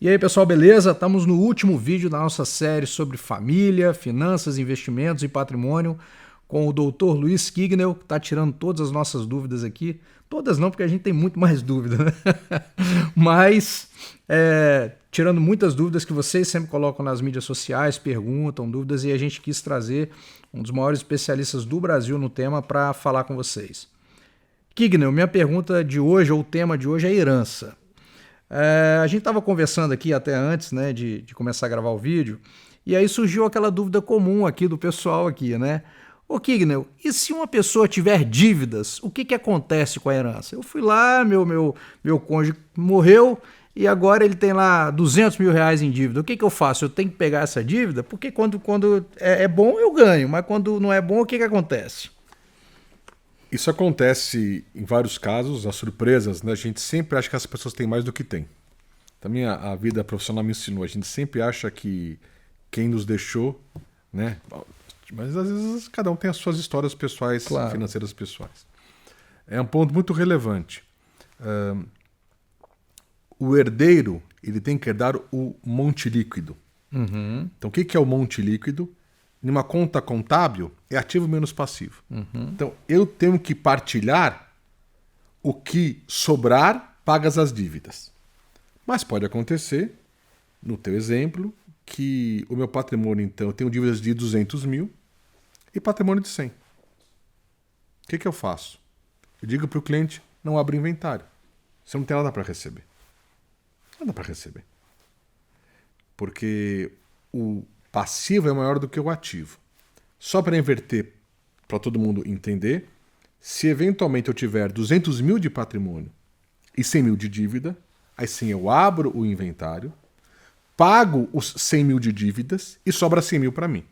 E aí, pessoal, beleza? Estamos no último vídeo da nossa série sobre família, finanças, investimentos e patrimônio com o Dr. Luiz Kignel, que está tirando todas as nossas dúvidas aqui. Todas não, porque a gente tem muito mais dúvida, né? Mas tirando muitas dúvidas que vocês sempre colocam nas mídias sociais, perguntam, dúvidas, e a gente quis trazer um dos maiores especialistas do Brasil no tema para falar com vocês. Kignel, minha pergunta de hoje, ou o tema de hoje é herança. A gente estava conversando aqui até antes, né, de começar a gravar o vídeo, e aí surgiu aquela dúvida comum aqui do pessoal aqui, né? Ô Kignel, e se uma pessoa tiver dívidas, o que acontece com a herança? Eu fui lá, meu cônjuge morreu e agora ele tem lá 200 mil reais em dívida. O que eu faço? Eu tenho que pegar essa dívida? Porque quando é bom eu ganho, mas quando não é bom, o que acontece? Isso acontece em vários casos, as surpresas, né? A gente sempre acha que as pessoas têm mais do que têm. Também a vida profissional me ensinou, a gente sempre acha que quem nos deixou, né? Mas às vezes cada um tem as suas histórias pessoais, claro, financeiras pessoais. É um ponto muito relevante. O herdeiro, ele tem que herdar o monte líquido. Uhum. Então o que é o monte líquido? Numa conta contábil, é ativo menos passivo. Uhum. Então, eu tenho que partilhar o que sobrar, pagas as dívidas. Mas pode acontecer, no teu exemplo, que o meu patrimônio, então, eu tenho dívidas de 200 mil e patrimônio de 100. O que eu faço? Eu digo para o cliente, não abre inventário. Você não tem nada para receber. Nada para receber. Porque o passivo é maior do que o ativo. Só para inverter, para todo mundo entender, se eventualmente eu tiver 200 mil de patrimônio e 100 mil de dívida, aí sim eu abro o inventário, pago os 100 mil de dívidas e sobra 100 mil para mim.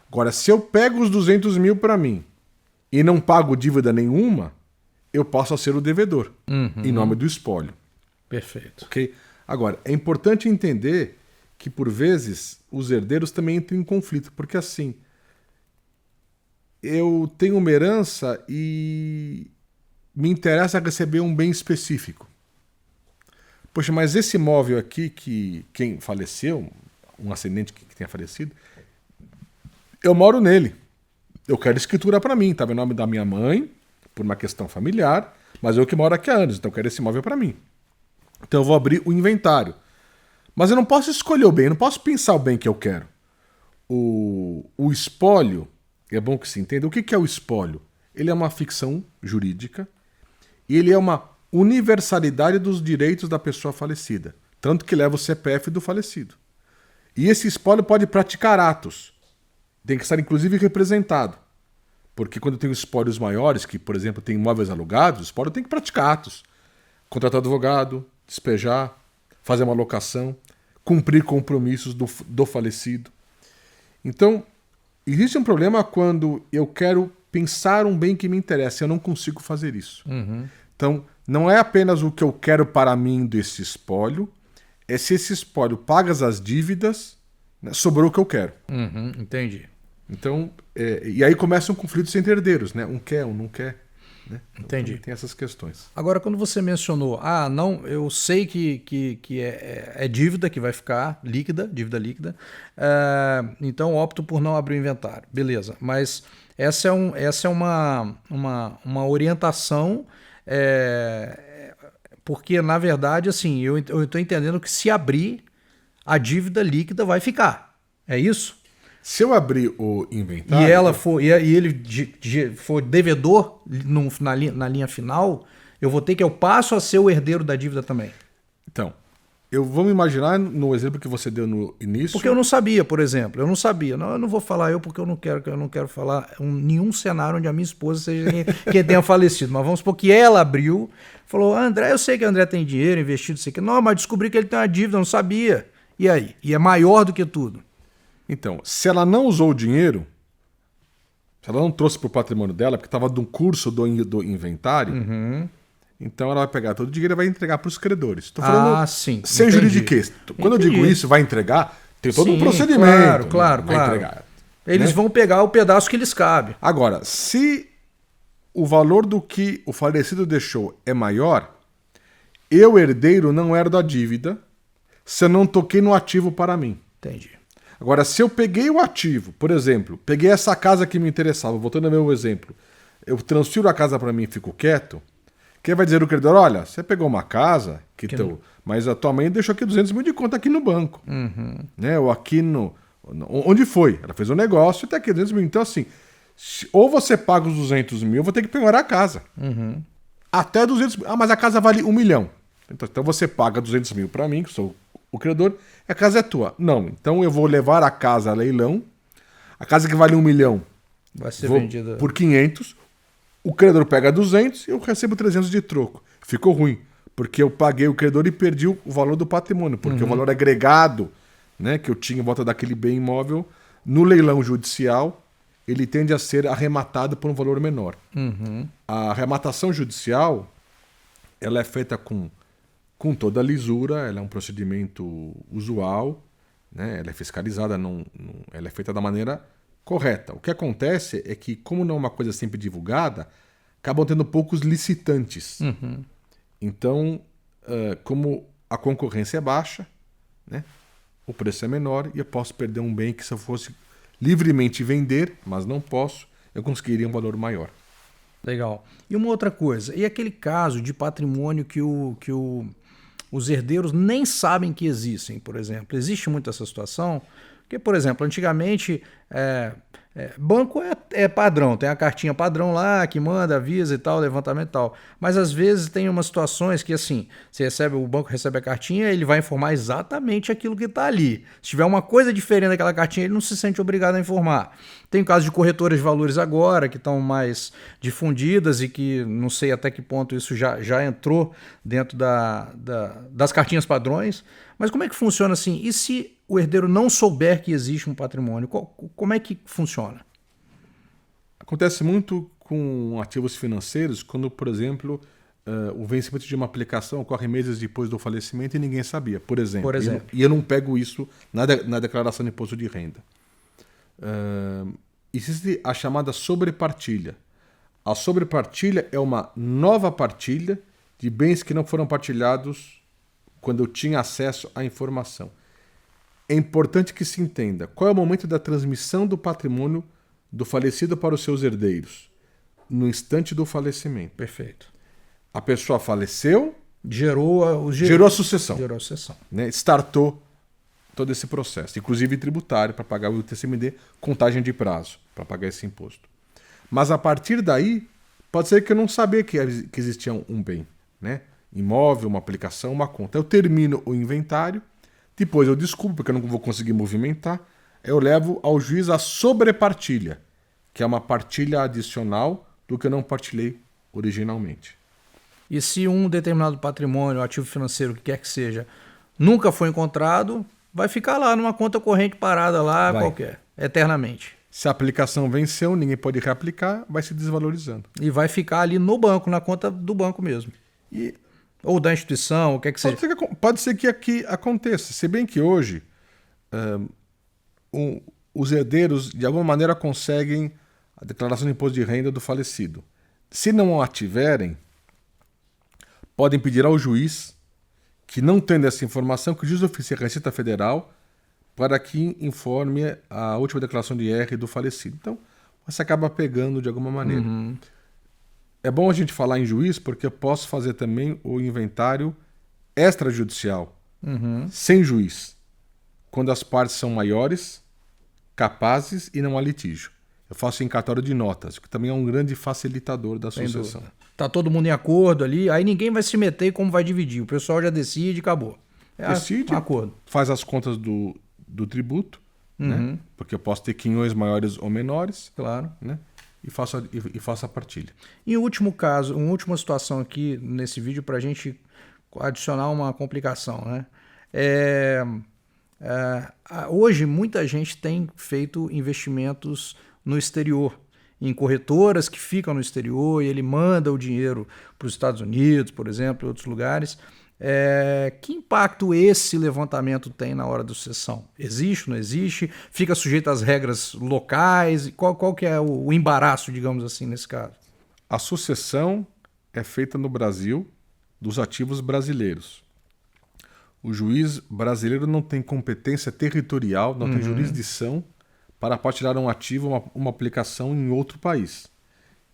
Agora, se eu pego os 200 mil para mim e não pago dívida nenhuma, eu passo a ser o devedor, em nome do espólio. Perfeito. Okay? Agora, é importante entender que, por vezes, os herdeiros também entram em conflito, porque assim, eu tenho uma herança e me interessa receber um bem específico. Poxa, mas esse imóvel aqui, que quem faleceu, um ascendente que tenha falecido, eu moro nele. Eu quero escritura para mim, estava em nome da minha mãe, por uma questão familiar, mas eu que moro aqui há anos, então eu quero esse imóvel para mim. Então eu vou abrir o inventário. Mas eu não posso escolher o bem, eu não posso pensar o bem que eu quero. O espólio, é bom que se entenda, o que é o espólio? Ele é uma ficção jurídica e ele é uma universalidade dos direitos da pessoa falecida, tanto que leva o CPF do falecido. E esse espólio pode praticar atos, tem que estar inclusive representado, porque quando eu tenho espólios maiores, que por exemplo tem imóveis alugados, o espólio tem que praticar atos, contratar advogado, despejar, fazer uma locação, cumprir compromissos do falecido. Então, existe um problema quando eu quero pensar um bem que me interessa e eu não consigo fazer isso. Uhum. Então, não é apenas o que eu quero para mim desse espólio, é se esse espólio paga as dívidas, né, sobrou o que eu quero. Uhum. Entendi. Então, e aí começam conflitos entre herdeiros, né? Um quer, um não quer. Né? Entendi. Então, tem essas questões. Agora, quando você mencionou, não, eu sei que é dívida que vai ficar líquida, dívida líquida, então opto por não abrir o inventário. Beleza, mas essa é uma orientação, porque, na verdade, assim, eu estou entendendo que se abrir, a dívida líquida vai ficar. É isso? Se eu abrir o inventário... E ele for devedor na linha final, eu passo a ser o herdeiro da dívida também. Então, vamos imaginar no exemplo que você deu no início... Porque eu não sabia, por exemplo. Eu não sabia. Não, eu não vou falar porque eu não quero falar nenhum cenário onde a minha esposa seja quem tenha falecido. Mas vamos supor que ela abriu, falou, André, eu sei que o André tem dinheiro investido, sei que não, mas descobri que ele tem uma dívida, eu não sabia. E aí? E é maior do que tudo. Então, se ela não usou o dinheiro, se ela não trouxe para o patrimônio dela, porque estava no curso do inventário, então ela vai pegar todo o dinheiro e vai entregar para os credores. Estou falando sim. sem juridiquês. Quando eu digo isso, vai entregar, tem todo um procedimento. Claro. Entregar, eles vão pegar o pedaço que lhes cabe. Agora, se o valor do que o falecido deixou é maior, eu, herdeiro, não herdo a dívida. se eu não toquei no ativo para mim. Entendi. Agora, se eu peguei o ativo, por exemplo, peguei essa casa que me interessava, voltando ao meu exemplo, eu transfiro a casa para mim e fico quieto, quem vai dizer o credor, olha, você pegou uma casa, mas a tua mãe deixou aqui 200 mil de conta aqui no banco. Né? Ou aqui no... Onde foi? Ela fez um negócio e tá aqui 200 mil. Então, assim, ou você paga os 200 mil, eu vou ter que penhorar a casa. Até 200 mil. Ah, mas a casa vale 1 milhão. Então você paga 200 mil para mim, que sou o credor, a casa é tua. Não, então eu vou levar a casa a leilão, a casa que vale 1 milhão vai ser vendida por 500, o credor pega 200 e eu recebo 300 de troco. Ficou ruim, porque eu paguei o credor e perdi o valor do patrimônio, porque o valor agregado, né, que eu tinha em volta daquele bem imóvel, no leilão judicial, ele tende a ser arrematado por um valor menor. A arrematação judicial, ela é feita com toda a lisura, ela é um procedimento usual, né? Ela é fiscalizada, ela é feita da maneira correta. O que acontece é que, como não é uma coisa sempre divulgada, acabam tendo poucos licitantes. Então, como a concorrência é baixa, né? O preço é menor e eu posso perder um bem que, se eu fosse livremente vender, mas não posso, eu conseguiria um valor maior. Legal. E uma outra coisa, e aquele caso de patrimônio que os herdeiros nem sabem que existem, por exemplo? Existe muito essa situação? Porque, por exemplo, antigamente, banco é padrão, tem a cartinha padrão lá que manda, avisa e tal, levantamento e tal. Mas às vezes tem umas situações que, assim, o banco recebe a cartinha, ele vai informar exatamente aquilo que está ali. Se tiver uma coisa diferente daquela cartinha, ele não se sente obrigado a informar. Tem o caso de corretoras de valores agora, que estão mais difundidas e que não sei até que ponto isso já entrou dentro das cartinhas padrões. Mas como é que funciona assim? E se o herdeiro não souber que existe um patrimônio, como é que funciona? Acontece muito com ativos financeiros quando, por exemplo, o vencimento de uma aplicação ocorre meses depois do falecimento e ninguém sabia, por exemplo. E eu não pego isso na declaração de imposto de renda. Existe a chamada sobrepartilha. A sobrepartilha é uma nova partilha de bens que não foram partilhados quando eu tinha acesso à informação. É importante que se entenda qual é o momento da transmissão do patrimônio do falecido para os seus herdeiros. No instante do falecimento. Perfeito. A pessoa faleceu, gerou a sucessão. Gerou a sucessão. Né? Startou todo esse processo, inclusive tributário, para pagar o ITCMD, contagem de prazo, para pagar esse imposto. Mas a partir daí, pode ser que eu não sabia que existia um bem, né? Imóvel, uma aplicação, uma conta. Eu termino o inventário, depois eu descubro, porque eu não vou conseguir movimentar, eu levo ao juiz a sobrepartilha, que é uma partilha adicional do que eu não partilhei originalmente. E se um determinado patrimônio, ativo financeiro, o que quer que seja, nunca foi encontrado, vai ficar lá numa conta corrente parada lá, qualquer, eternamente. Se a aplicação venceu, ninguém pode reaplicar, vai se desvalorizando. E vai ficar ali no banco, na conta do banco mesmo. Ou da instituição, o que é que seja. Pode ser que aqui aconteça. Se bem que hoje os herdeiros, de alguma maneira, conseguem a declaração de imposto de renda do falecido. Se não a tiverem, podem pedir ao juiz, que não tendo essa informação, que o juiz oficie a Receita Federal para que informe a última declaração de IR do falecido. Então, você acaba pegando de alguma maneira. É bom a gente falar em juiz, porque eu posso fazer também o inventário extrajudicial, sem juiz, quando as partes são maiores, capazes e não há litígio. Eu faço em cartório de notas, que também é um grande facilitador da sucessão. Tá todo mundo em acordo ali, aí ninguém vai se meter em como vai dividir. O pessoal já decide e acabou. Decide, acordo. Faz as contas do tributo, né? Porque eu posso ter quinhões maiores ou menores. Claro. Né? E faço a partilha. E o último caso, uma última situação aqui nesse vídeo para a gente adicionar uma complicação, né? Hoje muita gente tem feito investimentos no exterior, em corretoras que ficam no exterior e ele manda o dinheiro para os Estados Unidos, por exemplo, e outros lugares. Que impacto esse levantamento tem na hora da sucessão? Existe, não existe? Fica sujeito às regras locais? Qual que é o embaraço, digamos assim, nesse caso? A sucessão é feita no Brasil dos ativos brasileiros. o juiz brasileiro não tem competência territorial, não tem jurisdição para tirar um ativo, uma aplicação em outro país.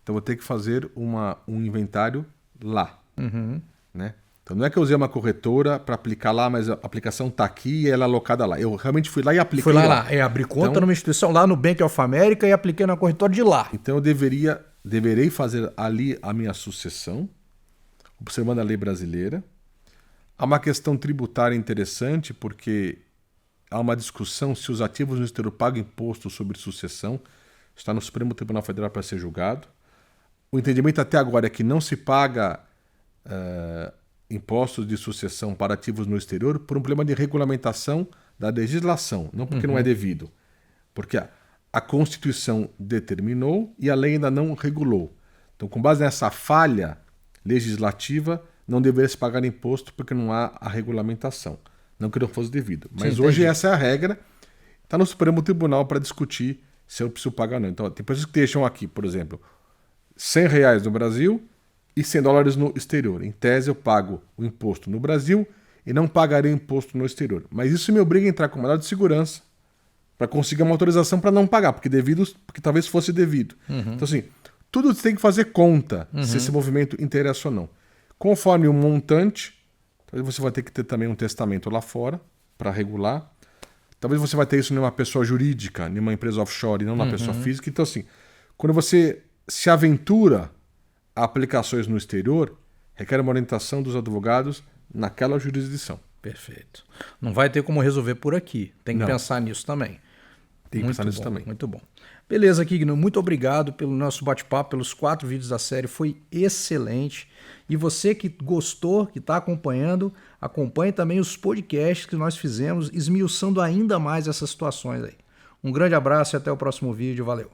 Então, vou ter que fazer um inventário lá. Né? Então, não é que eu usei uma corretora para aplicar lá, mas a aplicação está aqui e ela é alocada lá. Eu realmente fui lá e apliquei. Fui lá. Abri conta numa instituição lá no Bank of America e apliquei na corretora de lá. Então, eu deverei fazer ali a minha sucessão, observando a lei brasileira. Há uma questão tributária interessante, porque há uma discussão se os ativos no exterior pagam imposto sobre sucessão. Está no Supremo Tribunal Federal para ser julgado. O entendimento até agora é que não se paga impostos de sucessão para ativos no exterior por um problema de regulamentação da legislação, não porque não é devido. Porque a Constituição determinou e a lei ainda não regulou. Então, com base nessa falha legislativa, não deveria se pagar imposto porque não há a regulamentação. Não que não fosse devido. Mas hoje essa é a regra. Está no Supremo Tribunal para discutir se eu preciso pagar ou não. Então, tem pessoas que deixam aqui, por exemplo, R$100 no Brasil e $100 no exterior. Em tese, eu pago o imposto no Brasil e não pagarei imposto no exterior. Mas isso me obriga a entrar com mandado de segurança para conseguir uma autorização para não pagar, porque talvez fosse devido. Então, assim, tudo tem que fazer conta se esse movimento interessa ou não. Conforme o montante, talvez você vai ter que ter também um testamento lá fora para regular. Talvez você vai ter isso numa pessoa jurídica, numa empresa offshore e não na pessoa física. Então, assim, quando você se aventura a aplicações no exterior, requer uma orientação dos advogados naquela jurisdição. Perfeito. Não vai ter como resolver por aqui. Tem que pensar nisso também. Tem que pensar nisso também. Muito bom. Beleza, Kigno. Muito obrigado pelo nosso bate-papo, pelos 4 vídeos da série. Foi excelente. E você que gostou, que está acompanhando, acompanhe também os podcasts que nós fizemos, esmiuçando ainda mais essas situações aí. Um grande abraço e até o próximo vídeo. Valeu.